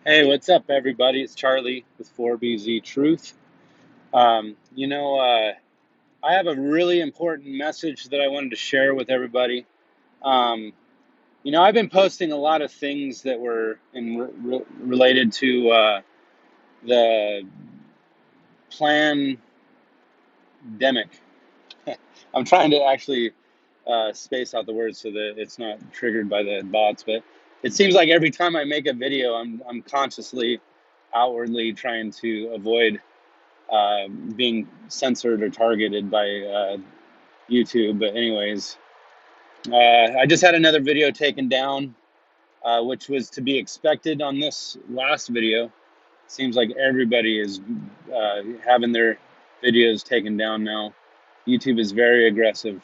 Hey, what's up, everybody? It's Charlie with 4BZ Truth. I have a really important message that I wanted to share with everybody. Um, I've been posting a lot of things that were related to the pandemic. I'm trying to actually space out the words so that it's not triggered by the bots, but it seems like every time I make a video, I'm consciously, outwardly trying to avoid being censored or targeted by YouTube. But anyways, I just had another video taken down, which was to be expected on this last video. Seems like everybody is having their videos taken down now. YouTube is very aggressive.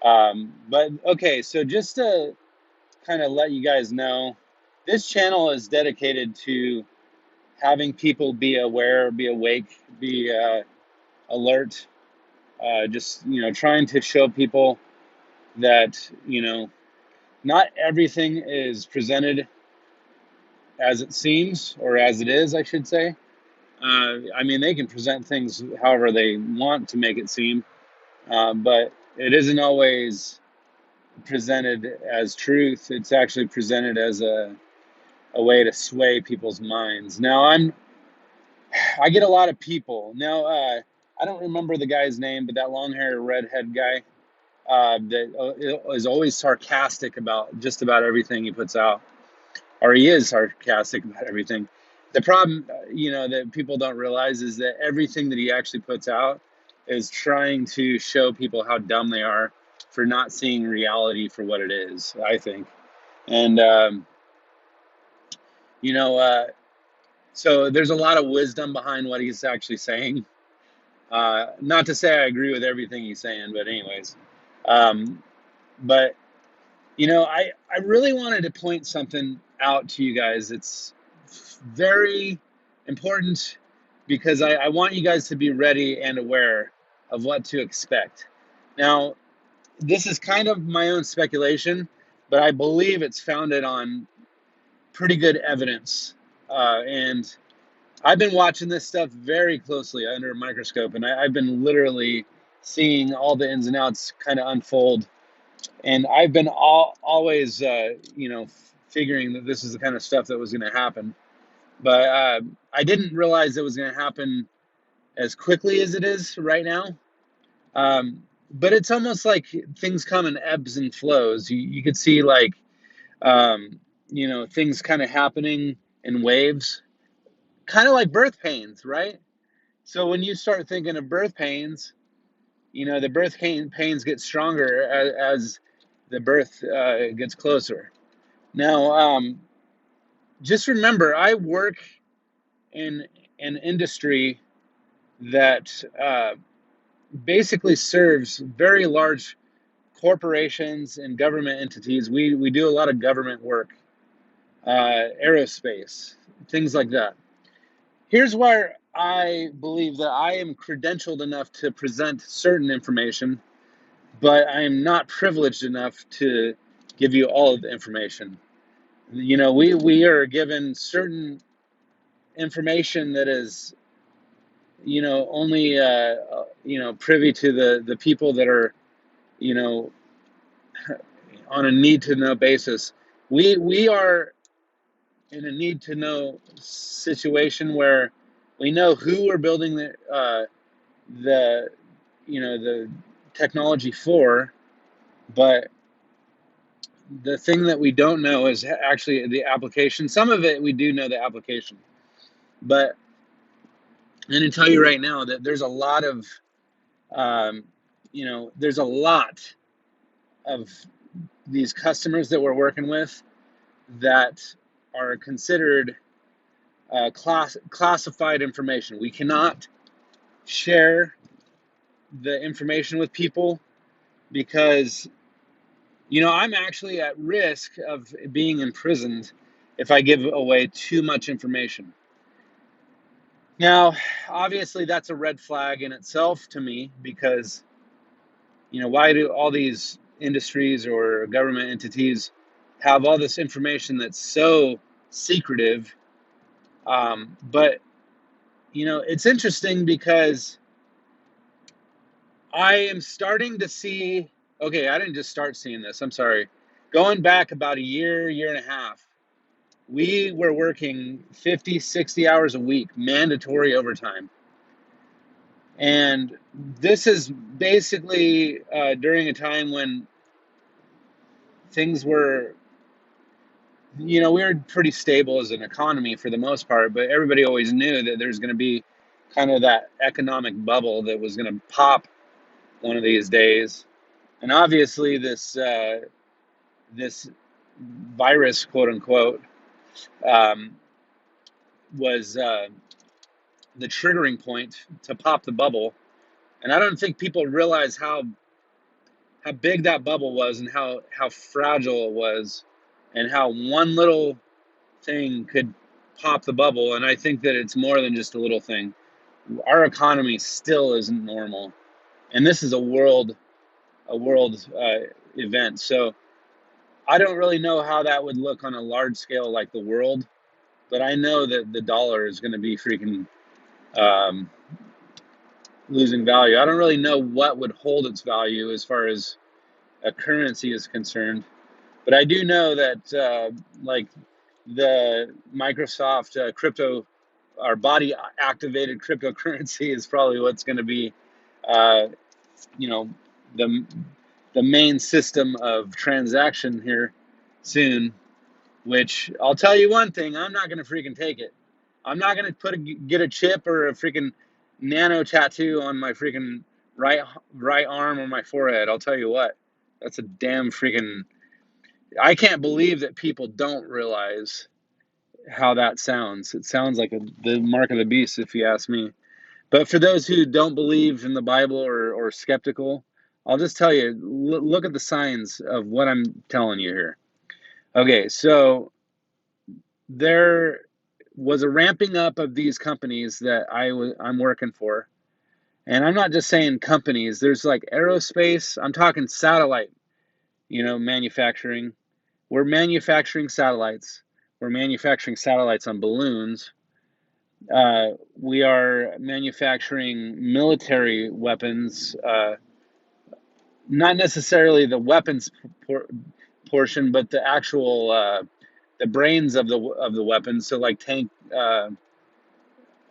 But okay, so just to kind of let you guys know, this channel is dedicated to having people be aware, be awake, be alert, just trying to show people that not everything is presented as it seems, or as it is, I should say. I mean, they can present things however they want to make it seem, but it isn't always presented as truth. It's actually presented as a way to sway people's minds. Now, I get a lot of people now. I don't remember the guy's name, but that long-haired redhead guy that is always sarcastic about just about everything he puts out, or he is sarcastic about everything. The problem, that people don't realize is that everything that he actually puts out is trying to show people how dumb they are for not seeing reality for what it is, I think. And, you know, uh, so there's a lot of wisdom behind what he's actually saying. Not to say I agree with everything he's saying, but anyways. Um, but I really wanted to point something out to you guys. It's very important because I want you guys to be ready and aware of what to expect. Now, this is kind of my own speculation, but I believe it's founded on pretty good evidence. And I've been watching this stuff very closely under a microscope, and I've been literally seeing all the ins and outs kind of unfold, and I've been always, figuring that this is the kind of stuff that was going to happen. But I didn't realize it was going to happen as quickly as it is right now. But it's almost like things come in ebbs and flows. You could see like, things kind of happening in waves, kind of like birth pains, right? So when you start thinking of birth pains, the birth pains get stronger as the birth gets closer. Now, just remember, I work in an industry that basically serves very large corporations and government entities. We do a lot of government work, aerospace, things like that. Here's where I believe that I am credentialed enough to present certain information, but I am not privileged enough to give you all of the information. We are given certain information that is, only privy to the people that are, you know, on a need to know basis. We are in a need to know situation where we know who we're building the the technology for, but the thing that we don't know is actually the application. Some of it we do know the application, but I'm going to tell you right now that there's a lot of there's a lot of these customers that we're working with that are considered classified information. We cannot share the information with people because, I'm actually at risk of being imprisoned if I give away too much information. Now, obviously, that's a red flag in itself to me because, why do all these industries or government entities have all this information that's so secretive But it's interesting because I am starting to see. Okay, I didn't just start seeing this. I'm sorry. Going back about a year and a half, we were working 50, 60 hours a week, mandatory overtime. And this is basically during a time when things were, we were pretty stable as an economy for the most part, but everybody always knew that there's going to be kind of that economic bubble that was going to pop one of these days. And obviously, this virus, quote unquote, um, was the triggering point to pop the bubble. And I don't think people realize how big that bubble was and how fragile it was, and how one little thing could pop the bubble. And I think that it's more than just a little thing. Our economy still isn't normal, and this is a world event. So I don't really know how that would look on a large scale like the world, but I know that the dollar is going to be freaking um, losing value. I don't really know what would hold its value as far as a currency is concerned, but I do know that like the Microsoft crypto, our body activated cryptocurrency is probably what's going to be, uh, you know, the the main system of transaction here soon. Which I'll tell you one thing: I'm not going to freaking take it. I'm not going to get a chip or a freaking nano tattoo on my freaking right arm or my forehead. I'll tell you what, that's a damn freaking. I can't believe that people don't realize how that sounds. It sounds like the mark of the beast, if you ask me. But for those who don't believe in the Bible or skeptical, I'll just tell you, look at the signs of what I'm telling you here. Okay, so there was a ramping up of these companies that I'm working for. And I'm not just saying companies, there's like aerospace, I'm talking satellite, manufacturing. We're manufacturing satellites. We're manufacturing satellites on balloons. We are manufacturing military weapons, not necessarily the weapons portion, but the actual the brains of the weapons. So like tank,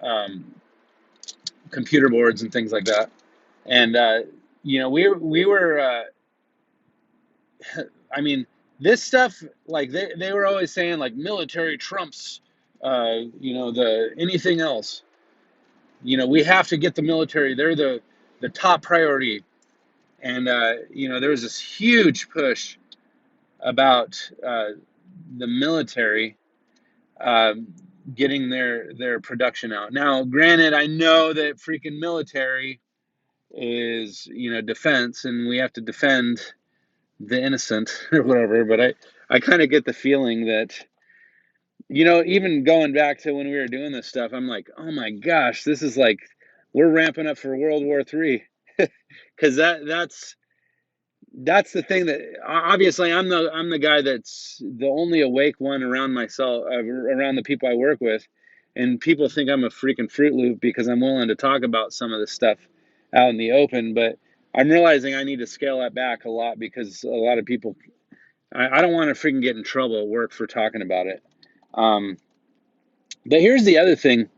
um, computer boards and things like that. And we were. I mean, this stuff, like they were always saying like military trumps, the anything else. We have to get the military. They're the top priority. And there was this huge push about the military getting their production out. Now, granted, I know that freaking military is defense, and we have to defend the innocent or whatever. But I kind of get the feeling that even going back to when we were doing this stuff, I'm like, oh my gosh, this is like we're ramping up for World War III, because that's the thing that obviously I'm the guy that's the only awake one around myself, around the people I work with, and people think I'm a freaking Fruit Loop because I'm willing to talk about some of this stuff out in the open. But I'm realizing I need to scale that back a lot because a lot of people, I don't want to freaking get in trouble at work for talking about it. But here's the other thing: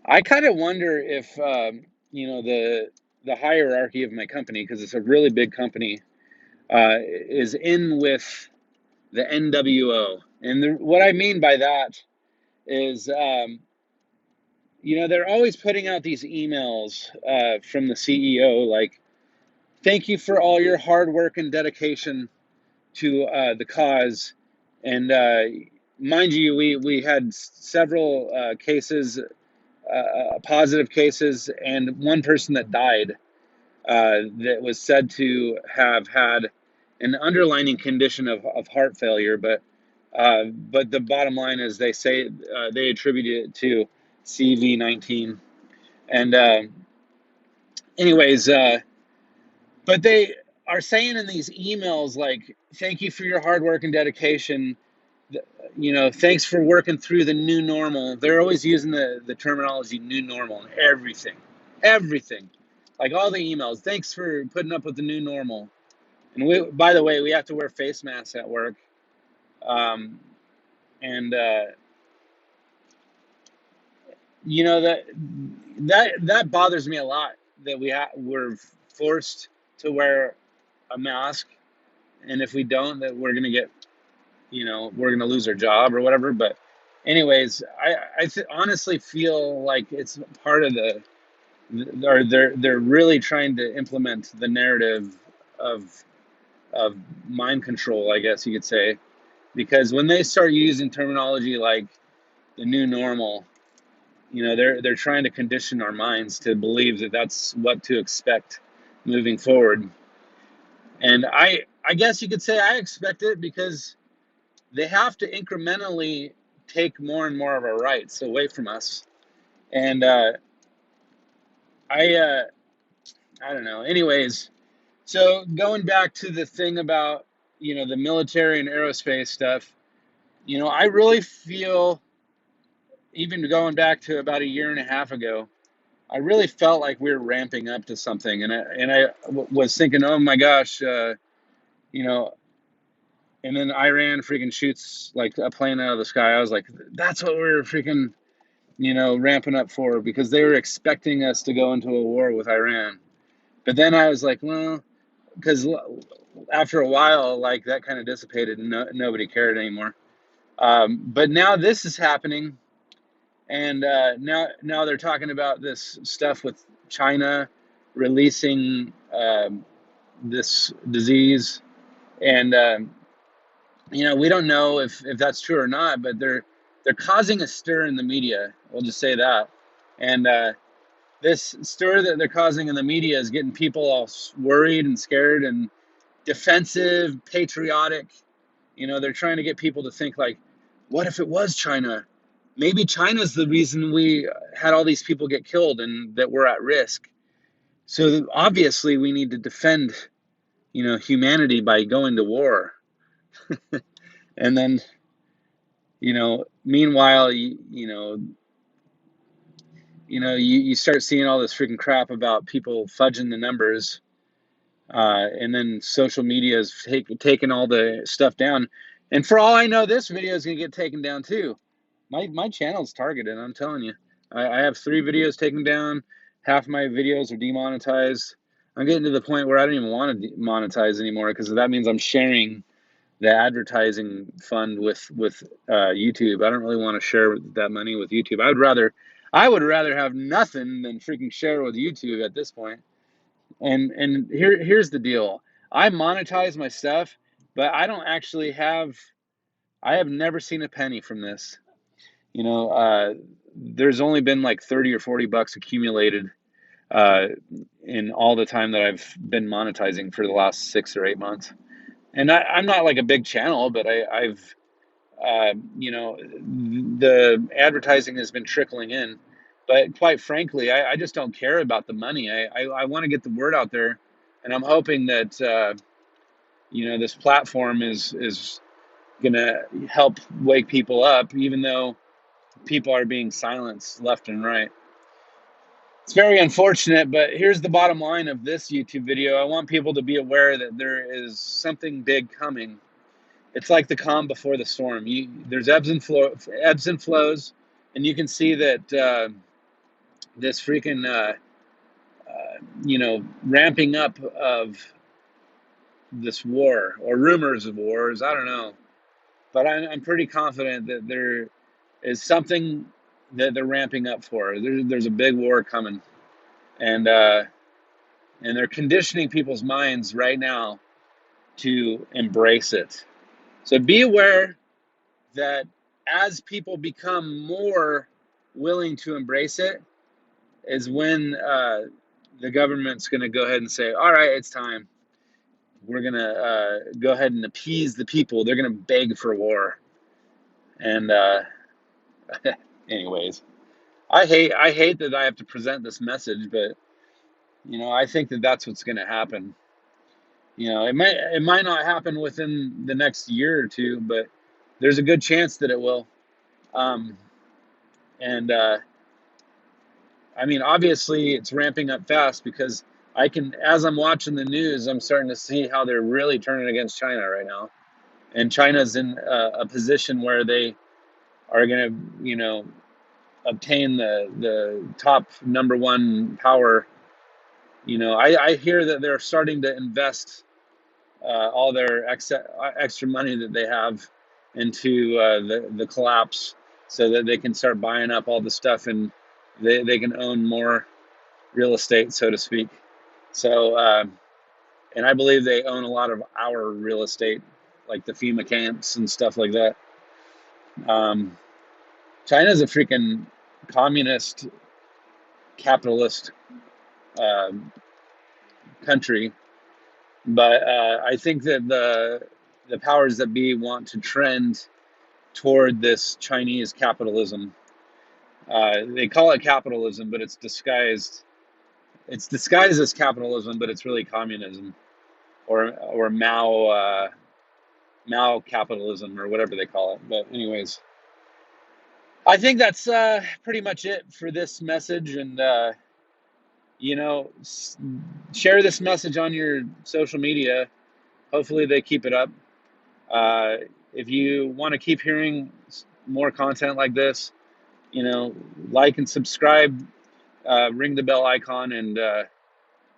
I kind of wonder if the hierarchy of my company, because it's a really big company, is in with the NWO. And what I mean by that is, they're always putting out these emails from the CEO, like, thank you for all your hard work and dedication to the cause. And mind you, we had several cases, positive cases, and one person that died that was said to have had an underlying condition of heart failure, but the bottom line is they say they attribute it to CV-19. And anyways, but they are saying in these emails like, "Thank you for your hard work and dedication. thanks for working through the new normal. They're always using the terminology new normal and everything. Like all the emails, thanks for putting up with the new normal. And by the way, we have to wear face masks at work. Um, and that bothers me a lot that we're forced to wear a mask, and if we don't, that we're gonna get, we're gonna lose our job or whatever. But anyways, I honestly feel like it's part of or they're really trying to implement the narrative of of mind control, I guess you could say, because when they start using terminology like the new normal, they're trying to condition our minds to believe that that's what to expect moving forward. And I guess you could say I expect it because they have to incrementally take more and more of our rights away from us. And I I don't know. Anyways, so going back to the thing about the military and aerospace stuff, I really feel, even going back to about a year and a half ago, I really felt like we were ramping up to something, and was thinking, oh my gosh, you know, and then Iran freaking shoots like a plane out of the sky. I was like, that's what we were freaking, ramping up for, because they were expecting us to go into a war with Iran. But then I was like, well, because after a while, like that kind of dissipated, and nobody cared anymore. But now this is happening, and now they're talking about this stuff with China releasing this disease, and we don't know if that's true or not, but they're causing a stir in the media. We'll just say that, and this stir that they're causing in the media is getting people all worried and scared and defensive, patriotic. They're trying to get people to think like, what if it was China? Maybe China's the reason we had all these people get killed and that we're at risk. So obviously we need to defend, humanity by going to war. And then, meanwhile, you start seeing all this freaking crap about people fudging the numbers. And then social media is taking all the stuff down. And for all I know, this video is going to get taken down too. My channel's targeted, I'm telling you. I have 3 videos taken down. Half my videos are demonetized. I'm getting to the point where I don't even want to monetize anymore, because that means I'm sharing the advertising fund with YouTube. I don't really want to share that money with YouTube. I would rather have nothing than freaking share with YouTube at this point. And here's the deal. I monetize my stuff, but I have never seen a penny from this. There's only been like 30 or 40 bucks accumulated uh, in all the time that I've been monetizing for the last 6 or 8 months. And I'm not like a big channel, but I've the advertising has been trickling in. But quite frankly, I just don't care about the money. I want to get the word out there, and I'm hoping that this platform is gonna help wake people up, even though people are being silenced left and right. It's very unfortunate, but here's the bottom line of this YouTube video. I want people to be aware that there is something big coming. It's like the calm before the storm. There's ebbs and flows, and you can see that this freaking ramping up of this war, or rumors of wars. I don't know, but I'm pretty confident that there is something that they're ramping up for. There's a big war coming, and they're conditioning people's minds right now to embrace it. So be aware that as people become more willing to embrace it, is when the government's going to go ahead and say, all right, it's time. We're going to go ahead and appease the people. They're going to beg for war. And anyways, I hate that I have to present this message, but I think that that's what's going to happen. It might not happen within the next year or two, but there's a good chance that it will. Um, and I mean, obviously, it's ramping up fast because as I'm watching the news, I'm starting to see how they're really turning against China right now. And China's in a position where they are going to, obtain the top number one power. I hear that they're starting to invest all their extra money that they have into the collapse, so that they can start buying up all the stuff, and they can own more real estate, so to speak. So, and I believe they own a lot of our real estate, like the FEMA camps and stuff like that. Um, China's a freaking communist, capitalist uh, country, but I think that the powers that be want to trend toward this Chinese capitalism. They call it capitalism, but it's disguised. It's disguised as capitalism, but it's really communism, or Mao capitalism, or whatever they call it. But anyways, I think that's pretty much it for this message. And you know, share this message on your social media. Hopefully, they keep it up. Uh, if you want to keep hearing more content like this, like and subscribe, ring the bell icon, and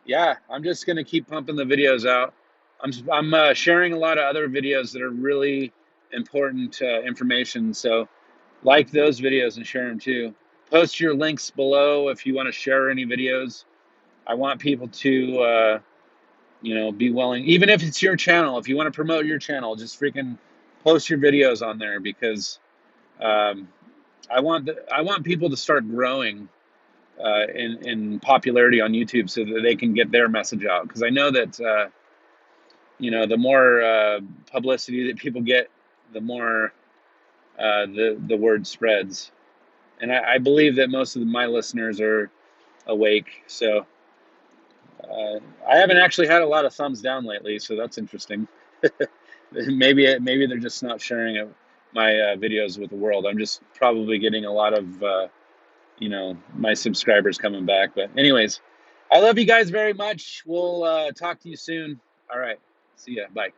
yeah, I'm just gonna keep pumping the videos out. I'm sharing a lot of other videos that are really important information. So like those videos and share them too. Post your links below if you want to share any videos. I want people to be willing, even if it's your channel. If you want to promote your channel, just freaking post your videos on there, because um, I want people to start growing in popularity on YouTube, so that they can get their message out. Because I know that the more publicity that people get, the more the word spreads. And I believe that most of my listeners are awake. So I haven't actually had a lot of thumbs down lately, so that's interesting. Maybe they're just not sharing my videos with the world. I'm just probably getting a lot of my subscribers coming back. But anyways, I love you guys very much. We'll talk to you soon. All right. See ya. Bye.